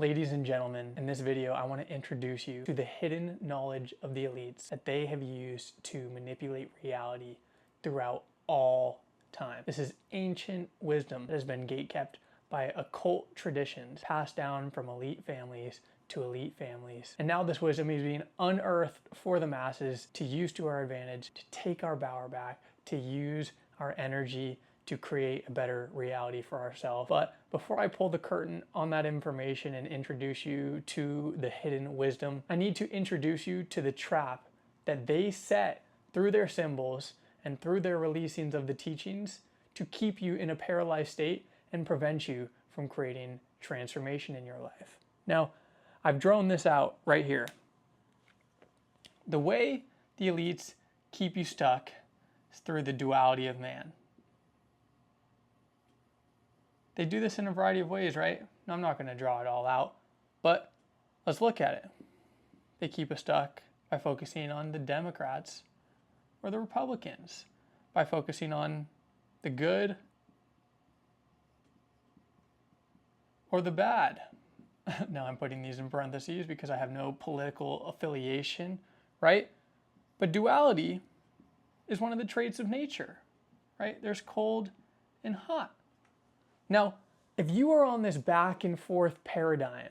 Ladies and gentlemen, in this video, I want to introduce you to the hidden knowledge of the elites that they have used to manipulate reality throughout all time. This is ancient wisdom that has been gatekept by occult traditions passed down from elite families to elite families. And now this wisdom is being unearthed for the masses to use to our advantage, to take our power back, to use our energy to create a better reality for ourselves. But before I pull the curtain on that information and introduce you to the hidden wisdom, I need to introduce you to the trap that they set through their symbols and through their releasings of the teachings to keep you in a paralyzed state and prevent you from creating transformation in your life. Now, I've drawn this out right here. The way the elites keep you stuck is through the duality of man. They do this in a variety of ways, right? I'm not going to draw it all out, but let's look at it. They keep us stuck by focusing on the Democrats or the Republicans, by focusing on the good or the bad. Now I'm putting these in parentheses because I have no political affiliation, right? But duality is one of the traits of nature, right? There's cold and hot. Now, if you are on this back and forth paradigm,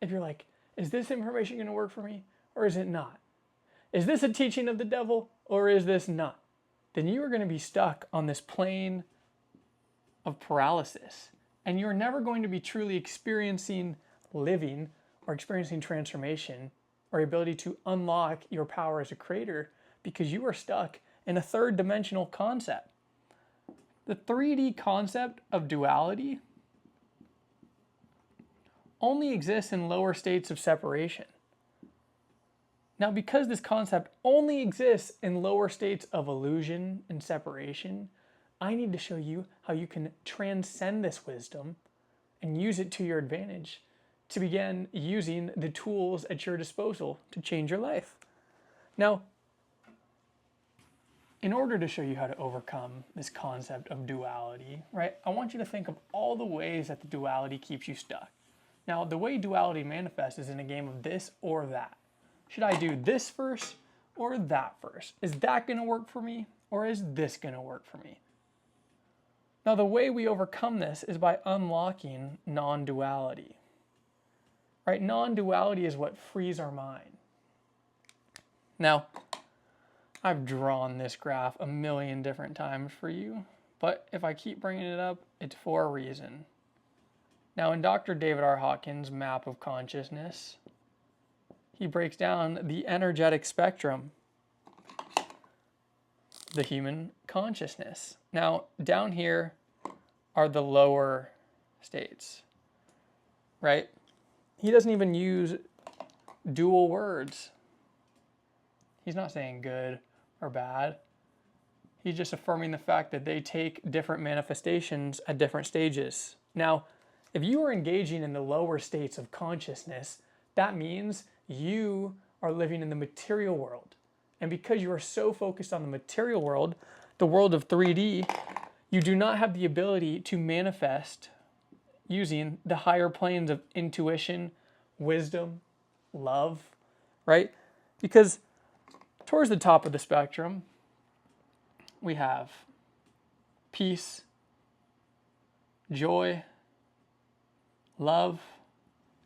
if you're like, is this information going to work for me or is it not? Is this a teaching of the devil or is this not? Then you are going to be stuck on this plane of paralysis, and you're never going to be truly experiencing living or experiencing transformation or ability to unlock your power as a creator because you are stuck in a third dimensional concept. The 3D concept of duality only exists in lower states of separation. Now, because this concept only exists in lower states of illusion and separation, I need to show you how you can transcend this wisdom and use it to your advantage to begin using the tools at your disposal to change your life. Now, in order to show you how to overcome this concept of duality, right, I want you to think of all the ways that the duality keeps you stuck. Now, the way duality manifests is in a game of this or that. Should I do this first or that first? Is that going to work for me or is this going to work for me? Now, the way we overcome this is by unlocking non-duality. Right? Non-duality is what frees our mind. Now, I've drawn this graph a million different times for you, but if I keep bringing it up, it's for a reason. Now, in Dr. David R. Hawkins' map of consciousness, he breaks down the energetic spectrum, the human consciousness. Now, down here are the lower states, right? He doesn't even use dual words. He's not saying good or bad. He's just affirming the fact that they take different manifestations at different stages. Now, if you are engaging in the lower states of consciousness, that means you are living in the material world. And because you are so focused on the material world, the world of 3D, you do not have the ability to manifest using the higher planes of intuition, wisdom, love, right? Because towards the top of the spectrum, we have peace, joy, love.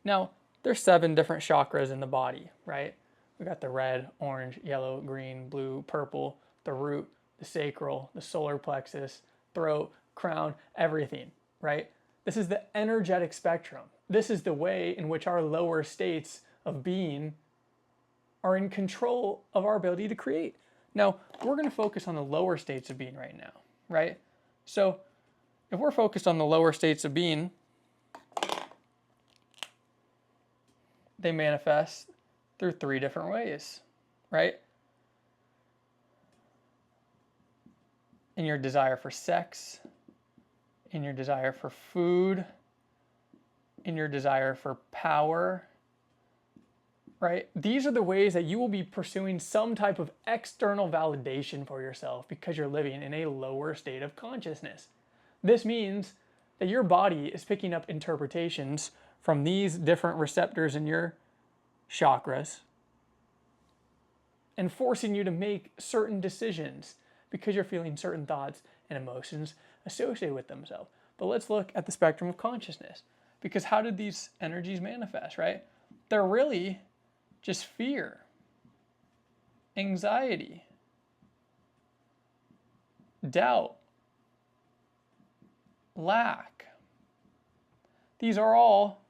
Now, there's 7 different chakras in the body, right? We got the red, orange, yellow, green, blue, purple, the root, the sacral, the solar plexus, throat, crown, everything, right? This is the energetic spectrum. This is the way in which our lower states of being are in control of our ability to create. Now, we're going to focus on the lower states of being right now, right? So, if we're focused on the lower states of being, they manifest through 3 different ways, right? In your desire for sex, in your desire for food, in your desire for power, right? These are the ways that you will be pursuing some type of external validation for yourself because you're living in a lower state of consciousness. This means that your body is picking up interpretations from these different receptors in your chakras and forcing you to make certain decisions because you're feeling certain thoughts and emotions associated with themselves. But let's look at the spectrum of consciousness, because how did these energies manifest, right? They're really just fear, anxiety, doubt, lack. These are all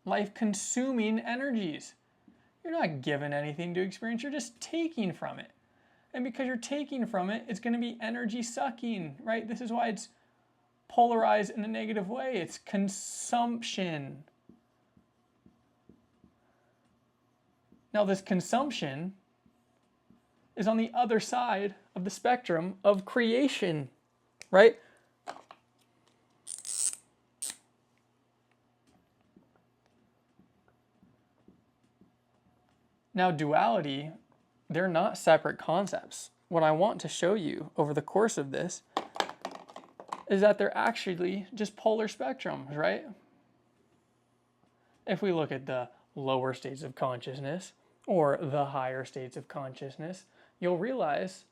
life-consuming energies. You're not given anything to experience, you're just taking from it. And because you're taking from it, it's going to be energy sucking, right? This is why it's polarized in a negative way. It's consumption. Now, this consumption is on the other side of the spectrum of creation, right? Now, duality, they're not separate concepts. What I want to show you over the course of this is that they're actually just polar spectrums, right? If we look at the lower states of consciousness or the higher states of consciousness, you'll realize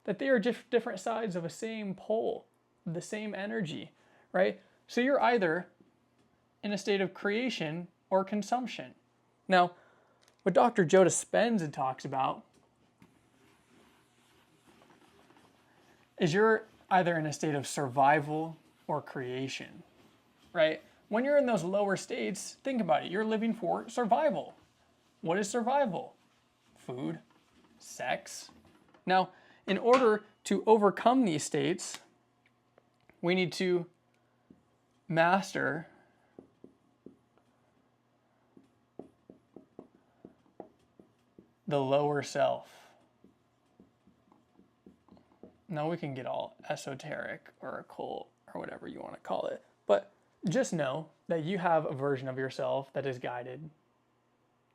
that they are just different sides of a same pole, the same energy, right? So you're either in a state of creation or consumption. Now, what Dr. Joe Dispenza talks about is you're either in a state of survival or creation, right? When you're in those lower states, think about it. You're living for survival. What is survival? Food, sex. Now, in order to overcome these states, we need to master the lower self. Now we can get all esoteric or occult or whatever you want to call it, but just know that you have a version of yourself that is guided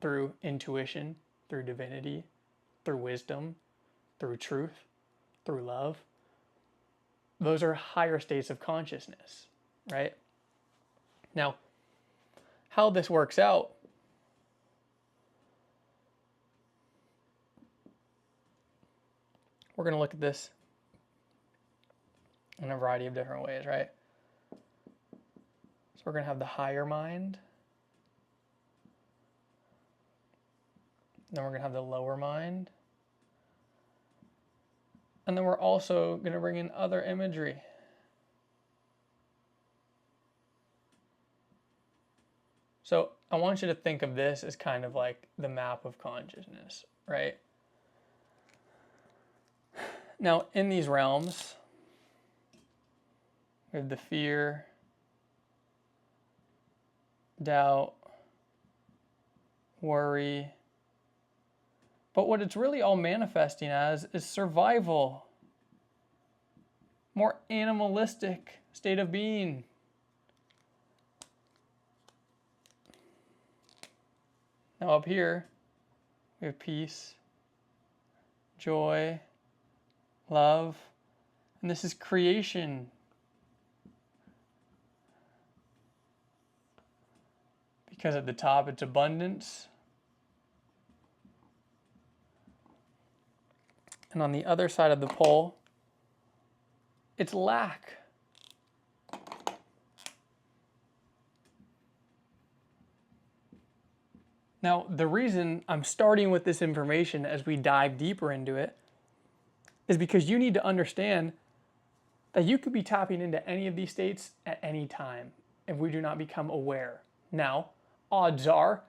through intuition, through divinity, through wisdom, through truth, through love. Those are higher states of consciousness, right? Now, how this works out we're going to look at this in a variety of different ways, right? So we're going to have the higher mind. Then we're going to have the lower mind. And then we're also going to bring in other imagery. So I want you to think of this as kind of like the map of consciousness, right? Now, in these realms, we have the fear, doubt, worry. But what it's really all manifesting as is survival, more animalistic state of being. Now up here, we have peace, joy, love, and this is creation. Because at the top it's abundance. And on the other side of the pole, it's lack. Now, the reason I'm starting with this information as we dive deeper into it is because you need to understand that you could be tapping into any of these states at any time if we do not become aware. Now, odds are,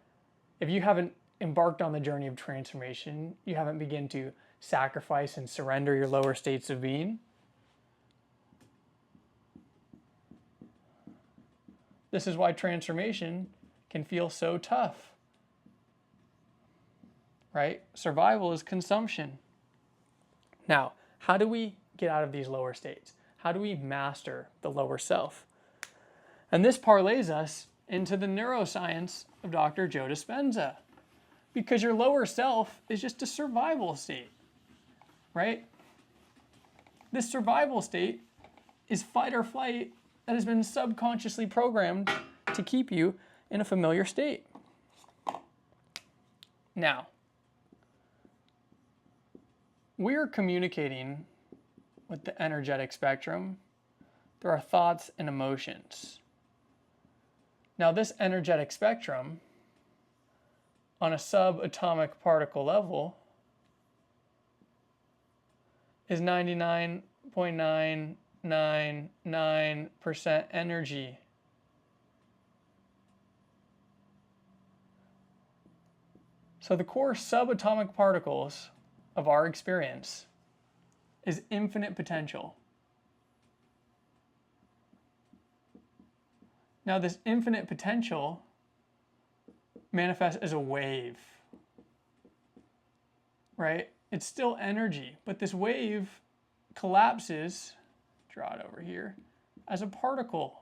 if you haven't embarked on the journey of transformation, you haven't begun to sacrifice and surrender your lower states of being, this is why transformation can feel so tough, right? Survival is consumption. Now, how do we get out of these lower states? How do we master the lower self? And this parlays us into the neuroscience of Dr. Joe Dispenza. Because your lower self is just a survival state, right? This survival state is fight or flight that has been subconsciously programmed to keep you in a familiar state. Now, we're communicating with the energetic spectrum through our thoughts and emotions. Now, this energetic spectrum on a subatomic particle level is 99.999% energy. So the core subatomic particles of our experience is infinite potential. Now this infinite potential manifests as a wave, right? It's still energy, but this wave collapses, draw it over here, as a particle.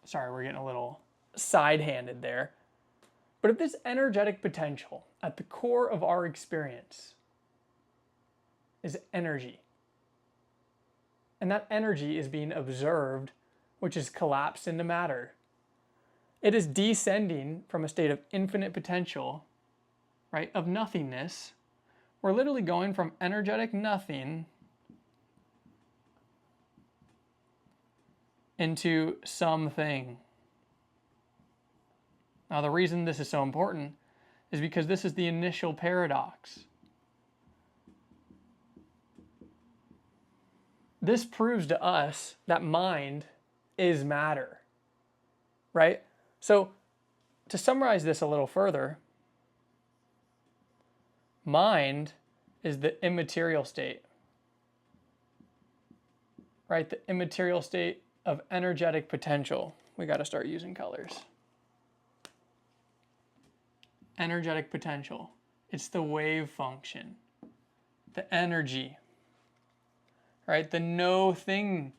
Sorry, we're getting a little side-handed there. But if this energetic potential at the core of our experience is energy, and that energy is being observed, which is collapsed into matter, it is descending from a state of infinite potential, right, of nothingness. We're literally going from energetic nothing into something. Now, the reason this is so important is because this is the initial paradox. This proves to us that mind is matter, right? So, to summarize this a little further, mind is the immaterial state, right? The immaterial state of energetic potential. We got to start using colors. Energetic potential. It's the wave function, the energy, right? The no thing.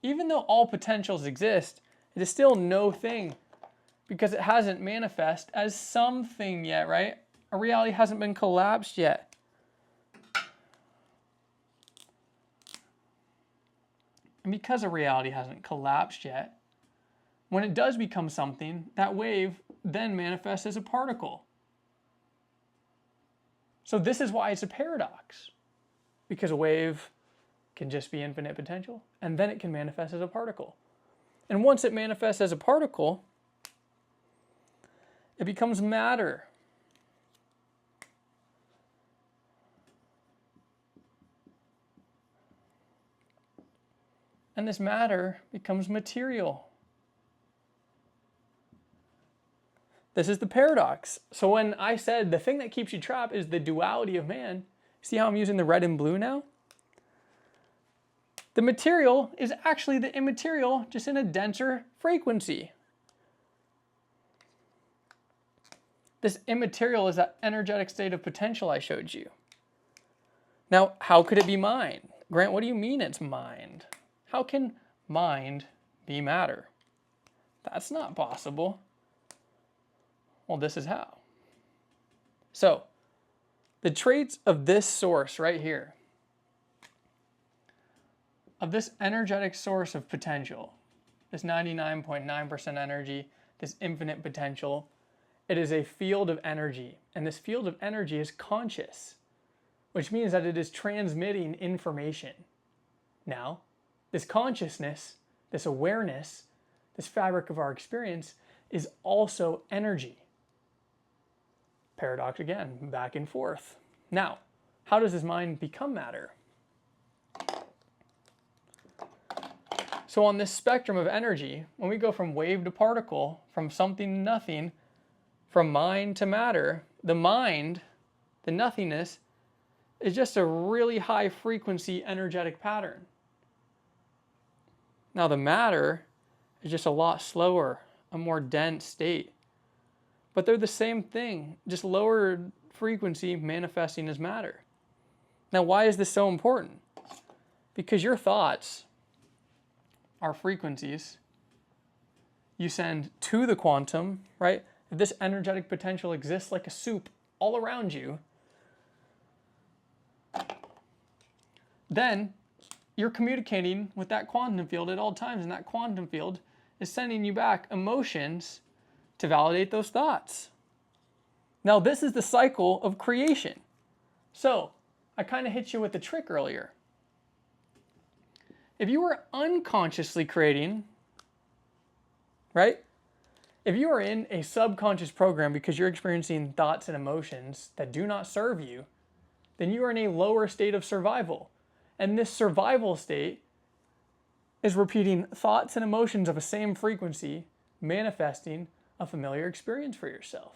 Even though all potentials exist, it is still no thing because it hasn't manifest as something yet, right? A reality hasn't been collapsed yet. And because a reality hasn't collapsed yet, when it does become something, that wave then manifests as a particle. So this is why it's a paradox, because a wave can just be infinite potential, and then it can manifest as a particle. And once it manifests as a particle, it becomes matter. And this matter becomes material. This is the paradox. So when I said the thing that keeps you trapped is the duality of man, see how I'm using the red and blue now? The material is actually the immaterial, just in a denser frequency. This immaterial is that energetic state of potential I showed you. Now, how could it be mind? Grant, what do you mean it's mind? How can mind be matter? That's not possible. Well, this is how. So, the traits of this source right here, of this energetic source of potential, this 99.9% energy, this infinite potential, it is a field of energy. And this field of energy is conscious, which means that it is transmitting information. Now, this consciousness, this awareness, this fabric of our experience is also energy. Paradox again, back and forth. Now, how does this mind become matter? So on this spectrum of energy, when we go from wave to particle, from something to nothing, from mind to matter, the mind, the nothingness, is just a really high frequency energetic pattern. Now the matter is just a lot slower, a more dense state. But they're the same thing, just lower frequency manifesting as matter. Now, why is this so important? Because your thoughts are frequencies you send to the quantum, right? If this energetic potential exists like a soup all around you, then you're communicating with that quantum field at all times, and that quantum field is sending you back emotions to validate those thoughts. Now, this is the cycle of creation. So, I kind of hit you with the trick earlier. If you were unconsciously creating, right? If you are in a subconscious program because you're experiencing thoughts and emotions that do not serve you, then you are in a lower state of survival. And this survival state is repeating thoughts and emotions of the same frequency, manifesting a familiar experience for yourself.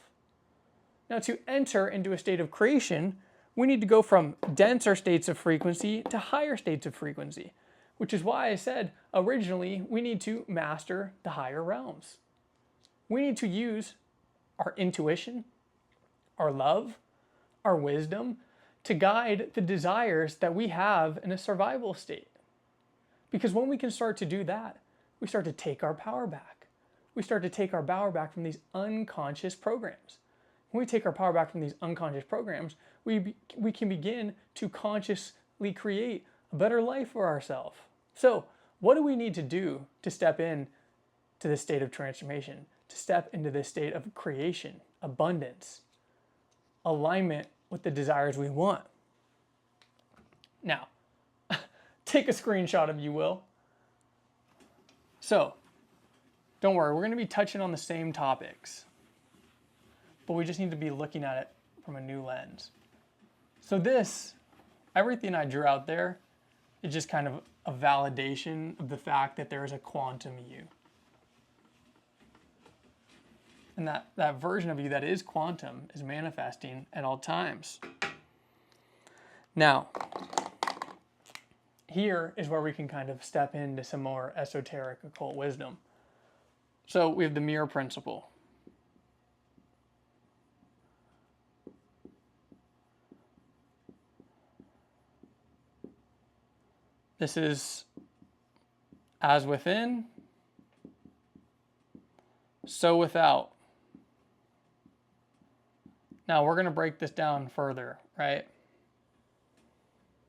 Now, to enter into a state of creation, we need to go from denser states of frequency to higher states of frequency, which is why I said originally we need to master the higher realms. We need to use our intuition, our love, our wisdom to guide the desires that we have in a survival state. Because when we can start to do that, we start to take our power back. We start to take our power back from these unconscious programs. When we take our power back from these unconscious programs, we can begin to consciously create a better life for ourselves. So, what do we need to do to step in to this state of transformation, to step into this state of creation, abundance, alignment with the desires we want? Now, take a screenshot if you will. So, don't worry, we're going to be touching on the same topics, but we just need to be looking at it from a new lens. So everything I drew out there is just kind of a validation of the fact that there is a quantum you. And that version of you that is quantum is manifesting at all times. Now, here is where we can kind of step into some more esoteric occult wisdom. So we have the mirror principle. This is as within, so without. Now we're going to break this down further, right?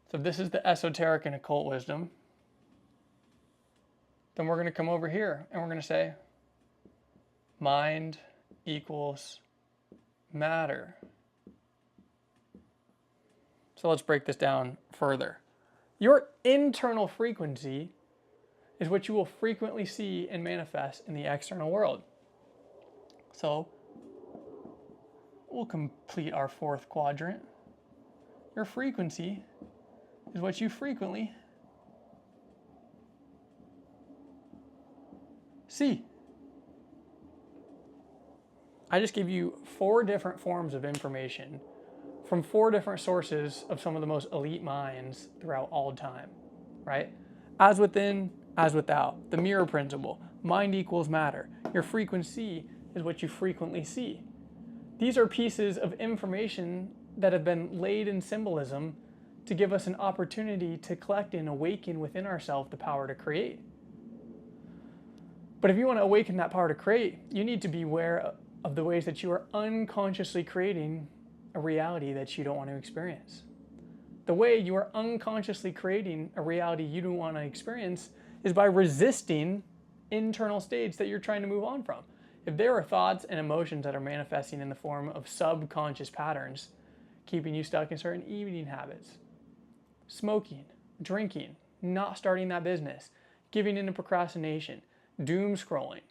So if this is the esoteric and occult wisdom, then we're going to come over here and we're going to say mind equals matter. So let's break this down further. Your internal frequency is what you will frequently see and manifest in the external world. So we'll complete our fourth quadrant. Your frequency is what you frequently see. I just gave you 4 different forms of information from 4 different sources of some of the most elite minds throughout all time, right? As within, as without. The mirror principle. Mind equals matter. Your frequency is what you frequently see. These are pieces of information that have been laid in symbolism to give us an opportunity to collect and awaken within ourselves the power to create. But if you want to awaken that power to create, you need to be aware of the ways that you are unconsciously creating a reality that you don't want to experience. The way you are unconsciously creating a reality you don't want to experience is by resisting internal states that you're trying to move on from. If there are thoughts and emotions that are manifesting in the form of subconscious patterns, keeping you stuck in certain eating habits, smoking, drinking, not starting that business, giving into procrastination, doom scrolling,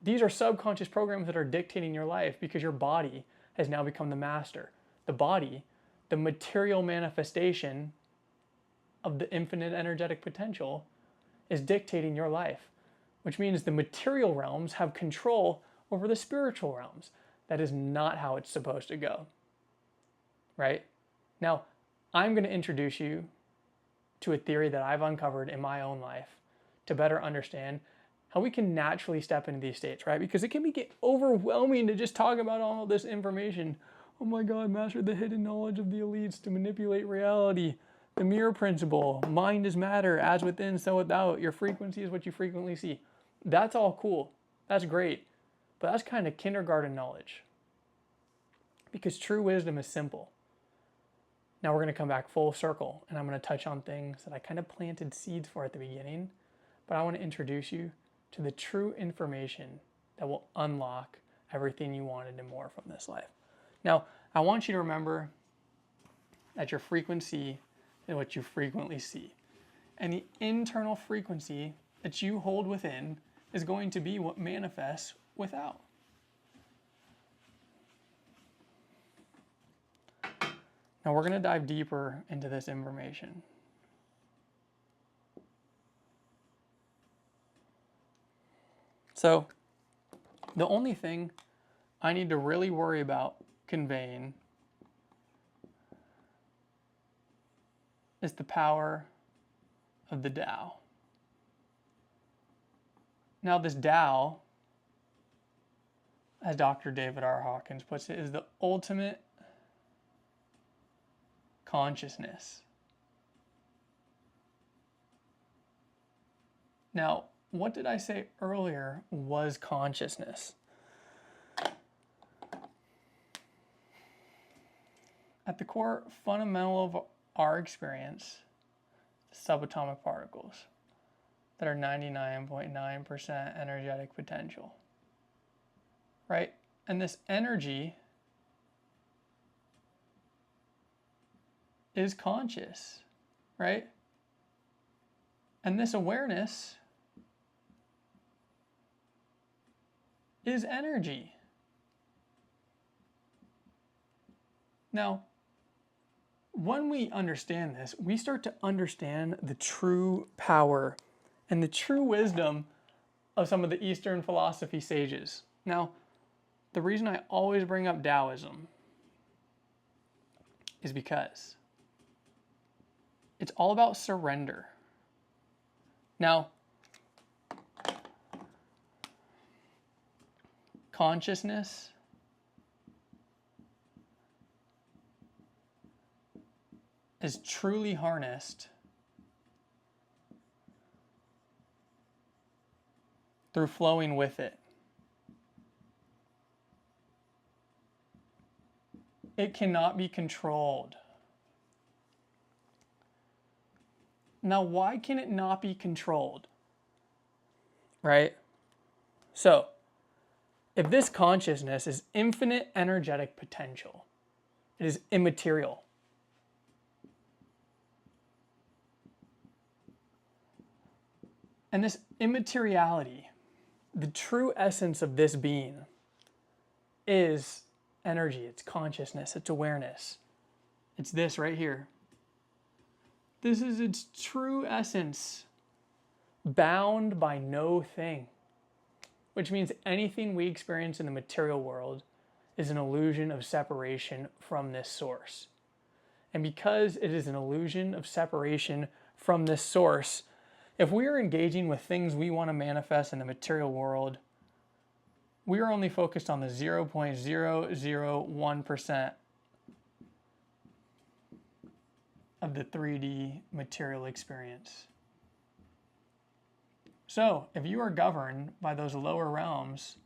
these are subconscious programs that are dictating your life because your body has now become the master. The body, the material manifestation of the infinite energetic potential, is dictating your life, which means the material realms have control over the spiritual realms. That is not how it's supposed to go, right? Now, I'm going to introduce you to a theory that I've uncovered in my own life to better understand how we can naturally step into these states, right? Because it can get overwhelming to just talk about all this information. Oh my God, master the hidden knowledge of the elites to manipulate reality. The mirror principle, mind is matter, as within, so without. Your frequency is what you frequently see. That's all cool. That's great. But that's kind of kindergarten knowledge. Because true wisdom is simple. Now we're going to come back full circle, and I'm going to touch on things that I kind of planted seeds for at the beginning, but I want to introduce you to the true information that will unlock everything you wanted and more from this life. Now, I want you to remember that your frequency is what you frequently see. And the internal frequency that you hold within is going to be what manifests without. Now we're going to dive deeper into this information. So, the only thing I need to really worry about conveying is the power of the Tao. Now, this Tao, as Dr. David R. Hawkins puts it, is the ultimate consciousness. Now, what did I say earlier was consciousness? At the core fundamental of our experience, subatomic particles that are 99.9% energetic potential, right? And this energy is conscious, right? And this awareness is energy. Now, when we understand this, we start to understand the true power and the true wisdom of some of the Eastern philosophy sages. Now, the reason I always bring up Taoism is because it's all about surrender. Now, consciousness is truly harnessed through flowing with it. It cannot be controlled. Now, why can it not be controlled? Right? So, if this consciousness is infinite energetic potential, it is immaterial. And this immateriality, the true essence of this being, is energy, it's consciousness, it's awareness. It's this right here. This is its true essence, bound by no thing, which means anything we experience in the material world is an illusion of separation from this source. And because it is an illusion of separation from this source, if we are engaging with things we want to manifest in the material world, we are only focused on the 0.001% of the 3D material experience. So, if you are governed by those lower realms,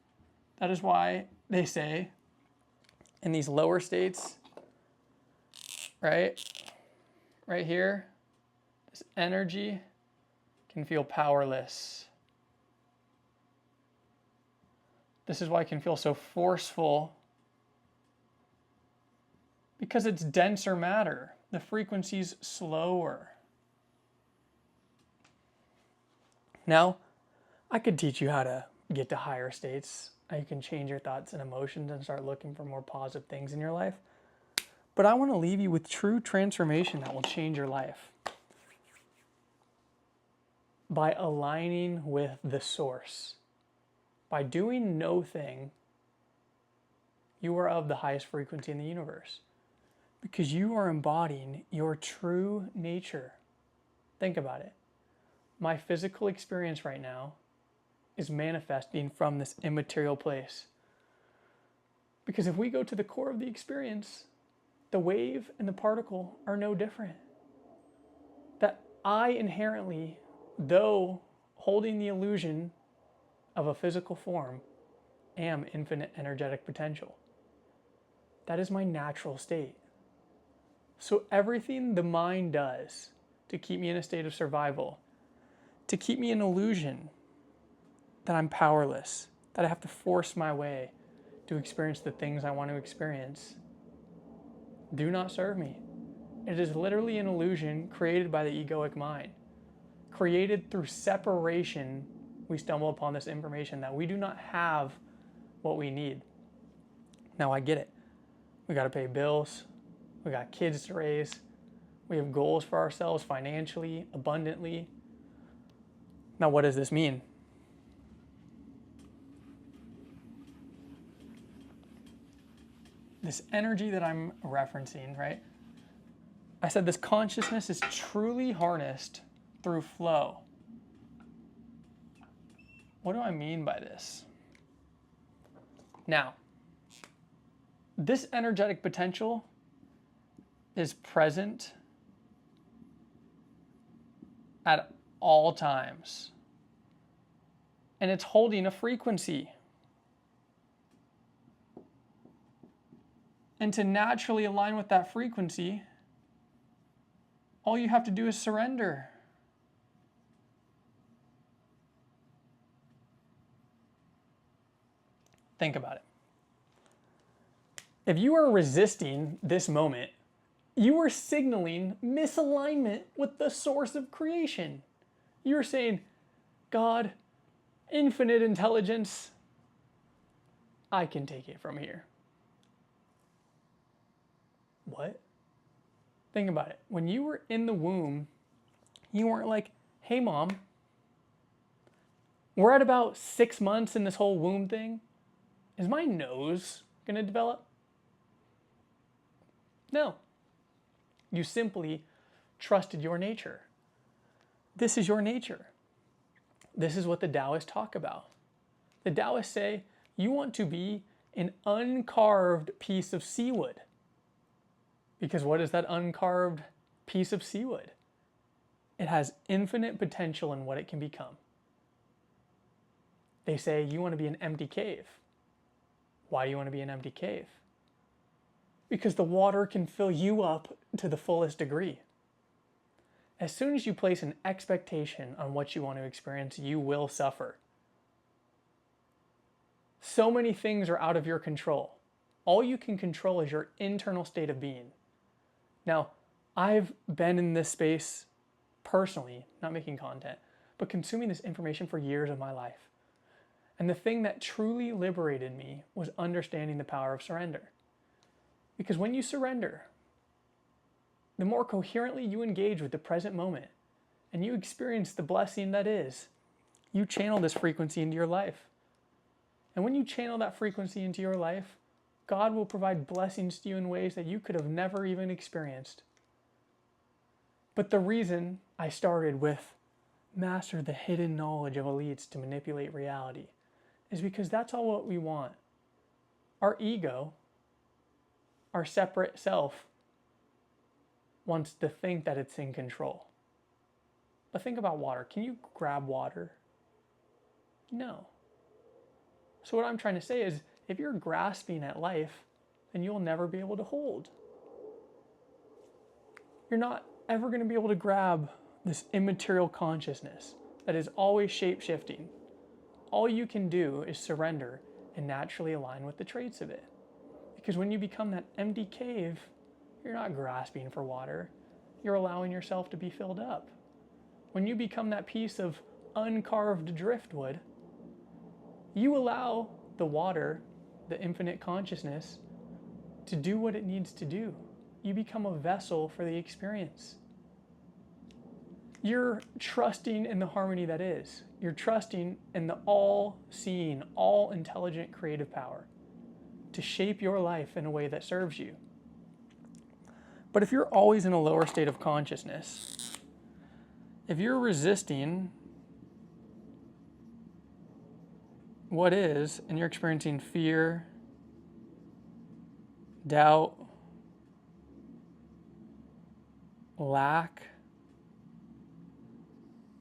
that is why they say in these lower states, right here, this energy can feel powerless. This is why it can feel so forceful, because it's denser matter. The frequency's slower. Now, I could teach you how to get to higher states, how you can change your thoughts and emotions and start looking for more positive things in your life. But I want to leave you with true transformation that will change your life. By aligning with the source. By doing no thing, you are of the highest frequency in the universe. Because you are embodying your true nature. Think about it. My physical experience right now is manifesting from this immaterial place. Because if we go to the core of the experience, the wave and the particle are no different. That I inherently, though holding the illusion of a physical form, am infinite energetic potential. That is my natural state. So everything the mind does to keep me in a state of survival, to keep me in illusion that I'm powerless, that I have to force my way to experience the things I want to experience, do not serve me. It is literally an illusion created by the egoic mind. Created through separation, we stumble upon this information that we do not have what we need. Now I get it. We got to pay bills. We got kids to raise. We have goals for ourselves financially, abundantly. Now what does this mean? This energy that I'm referencing, right? I said this consciousness is truly harnessed through flow. What do I mean by this? Now, this energetic potential is present at all times. And it's holding a frequency. And to naturally align with that frequency, all you have to do is surrender. Think about it. If you are resisting this moment, you are signaling misalignment with the source of creation. You're saying, God, infinite intelligence, I can take it from here. What? Think about it. When you were in the womb, you weren't like, hey mom, we're at about 6 months in this whole womb thing. Is my nose going to develop? No. You simply trusted your nature. This is your nature. This is what the Taoists talk about. The Taoists say you want to be an uncarved piece of seawood. Because what is that uncarved piece of seawood? It has infinite potential in what it can become. They say you want to be an empty cave. Why do you want to be an empty cave? Because the water can fill you up to the fullest degree. As soon as you place an expectation on what you want to experience, you will suffer. So many things are out of your control. All you can control is your internal state of being. Now, I've been in this space personally, not making content, but consuming this information for years of my life. And the thing that truly liberated me was understanding the power of surrender. Because when you surrender, the more coherently you engage with the present moment and you experience the blessing that is, you channel this frequency into your life. And when you channel that frequency into your life, God will provide blessings to you in ways that you could have never even experienced. But the reason I started with master the hidden knowledge of elites to manipulate reality is because that's all what we want. Our ego, our separate self, wants to think that it's in control. But think about water. Can you grab water? No. So what I'm trying to say is, if you're grasping at life, then you'll never be able to hold. You're not ever going to be able to grab this immaterial consciousness that is always shape-shifting. All you can do is surrender and naturally align with the traits of it. Because when you become that empty cave, you're not grasping for water. You're allowing yourself to be filled up. When you become that piece of uncarved driftwood, you allow the water, the infinite consciousness, to do what it needs to do. You become a vessel for the experience. You're trusting in the harmony that is. You're trusting in the all-seeing, all-intelligent creative power to shape your life in a way that serves you. But if you're always in a lower state of consciousness, if you're resisting what is, and you're experiencing fear, doubt, lack,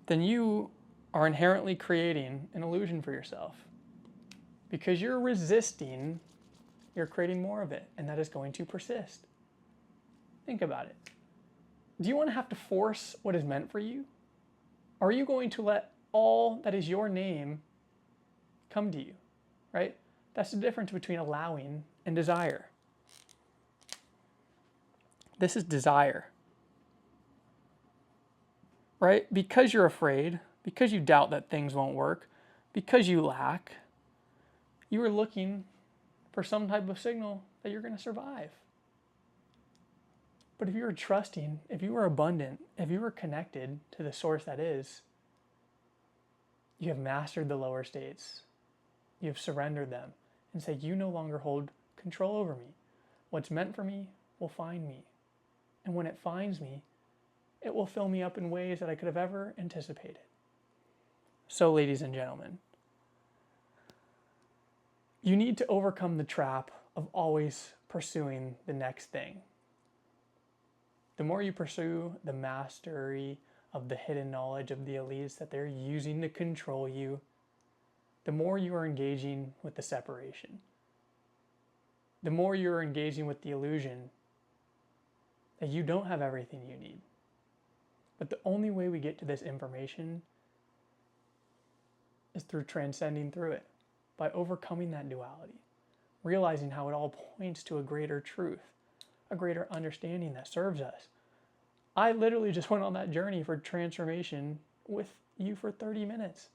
then you are inherently creating an illusion for yourself. Because you're resisting, you're creating more of it, and that is going to persist. Think about it. Do you want to have to force what is meant for you? Or are you going to let all that is your name come to you, right? That's the difference between allowing and desire. This is desire, right? Because you're afraid, because you doubt that things won't work, because you lack, you are looking for some type of signal that you're going to survive. But if you are trusting, if you are abundant, if you are connected to the source that is, you have mastered the lower states. You have surrendered them and say, you no longer hold control over me. What's meant for me will find me. And when it finds me, it will fill me up in ways that I could have ever anticipated. So, ladies and gentlemen, you need to overcome the trap of always pursuing the next thing. The more you pursue the mastery of the hidden knowledge of the elites that they're using to control you, the more you are engaging with the separation. The more you are engaging with the illusion that you don't have everything you need. But the only way we get to this information is through transcending through it, by overcoming that duality, realizing how it all points to a greater truth, a greater understanding that serves us. I literally just went on that journey for transformation with you for 30 minutes.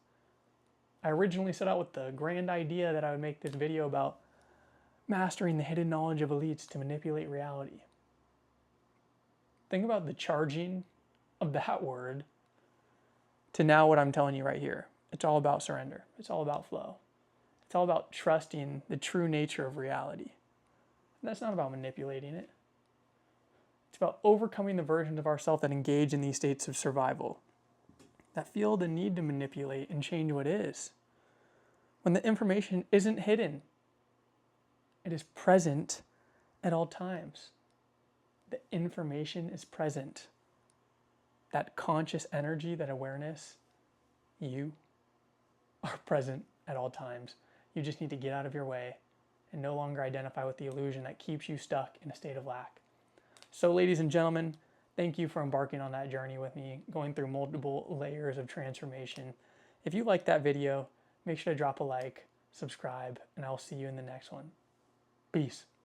I originally set out with the grand idea that I would make this video about mastering the hidden knowledge of elites to manipulate reality. Think about the charging of that word to now what I'm telling you right here. It's all about surrender. It's all about flow. It's all about trusting the true nature of reality. And that's not about manipulating it. It's about overcoming the versions of ourselves that engage in these states of survival, that feel the need to manipulate and change what is. When the information isn't hidden, it is present at all times. The information is present. That conscious energy, that awareness, you are present at all times. You just need to get out of your way and no longer identify with the illusion that keeps you stuck in a state of lack. So, ladies and gentlemen, thank you for embarking on that journey with me, going through multiple layers of transformation. If you liked that video, make sure to drop a like, subscribe, and I'll see you in the next one. Peace.